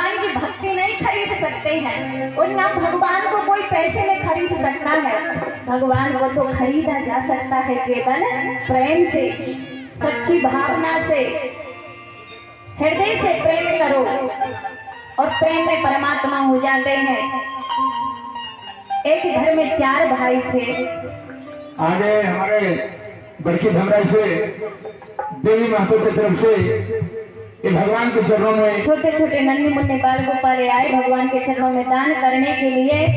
भगवान की भक्ति नहीं खरीद सकते हैं और ना भगवान को कोई पैसे में खरीद सकता है। भगवान को तो खरीदा जा सकता है केवल प्रेम से, सच्ची भावना से। हृदय से प्रेम करो और प्रेम में परमात्मा हो जाते हैं। एक घर में 4 भाई थे। आगे हमारे बड़की धमराई से देवी महतो की तरफ से ये भगवान के चरणों में छोटे छोटे नन्हे मुन्ने बाल गोपाल आए भगवान के चरणों में दान करने के लिए।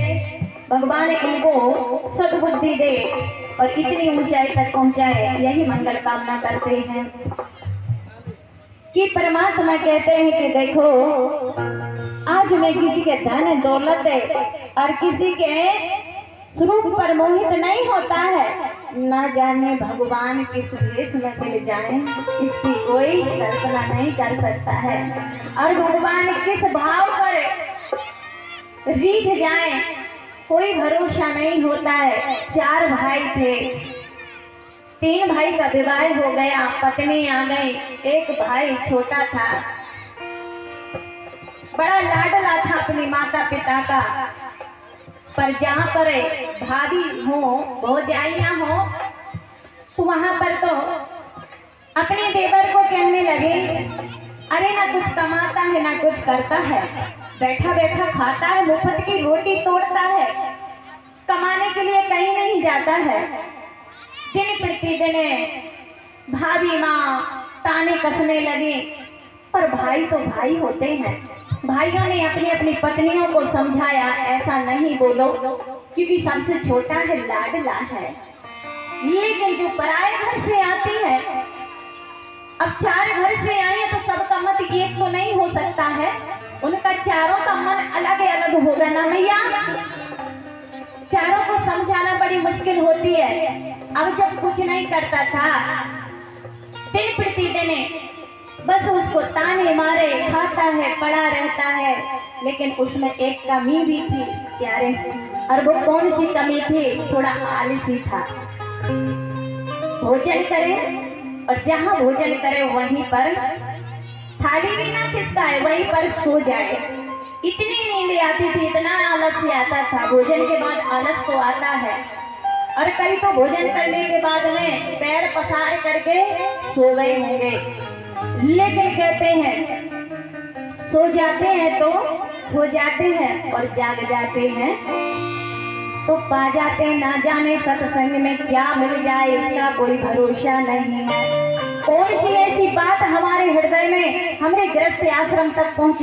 भगवान इनको सद्बुद्धि दे और इतनी ऊंचाई तक पहुंचाए, यही मंगल कामना करते हैं। कि परमात्मा कहते हैं कि देखो, आज मैं किसी के धन दौलत और किसी के स्वरूप पर मोहित नहीं होता है। ना जाने भगवान किस देश में मिल जाए, इसकी कोई कल्पना नहीं कर सकता है। और भगवान किस भाव पर रीझ जाए, कोई भरोसा नहीं होता है। 4 भाई थे, 3 भाई का विवाह हो गया, पत्नी आ गई। एक भाई छोटा था, बड़ा लाडला था अपनी माता पिता का। पर जहाँ पर भाभी हो, भौजाइयाँ हो, तो वहां पर तो अपने देवर को कहने लगे, अरे ना कुछ कमाता है ना कुछ करता है, बैठा बैठा खाता है, मुफ्त की रोटी तोड़ता है, कमाने के लिए कहीं नहीं जाता है। दिन प्रतिदिन भाभी माँ ताने कसने लगी। पर भाई तो भाई होते हैं। भाइयों ने अपनी अपनी पत्नियों को समझाया, ऐसा नहीं बोलो, क्योंकि सबसे छोटा है, लाडला है। लेकिन जो पराये घर से आती है, अब 4 घर से आई है तो सबका मत एक तो नहीं हो सकता है, उनका चारों का मन अलग अलग होगा ना भैया। चारों को समझाना बड़ी मुश्किल होती है। अब जब कुछ नहीं करता था, दिन प्रतिदिन बस उसको ताने मारे, खाता है, पड़ा रहता है। लेकिन उसमें एक कमी भी थी प्यारे, और वो कौन सी कमी थी? थोड़ा आलसी था। भोजन करे और जहां भोजन करे वहीं पर थाली भी ना खिसकाए, वहीं पर सो जाए। इतनी नींद आती थी, इतना आलस्य आता था। भोजन के बाद आलस तो आता है, और कई तो भोजन करने के बाद में पैर पसार करके सो गए होंगे। लेकिन कहते हैं, सो जाते हैं तो हो जाते हैं, और जाग जाते हैं तो पा जाते हैं। ना जाने सत्संग में क्या मिल जाए, इसका कोई भरोसा नहीं है। कौन सी ऐसी बात हमारे हृदय में, हमारे गृहस्थ आश्रम तक पहुंच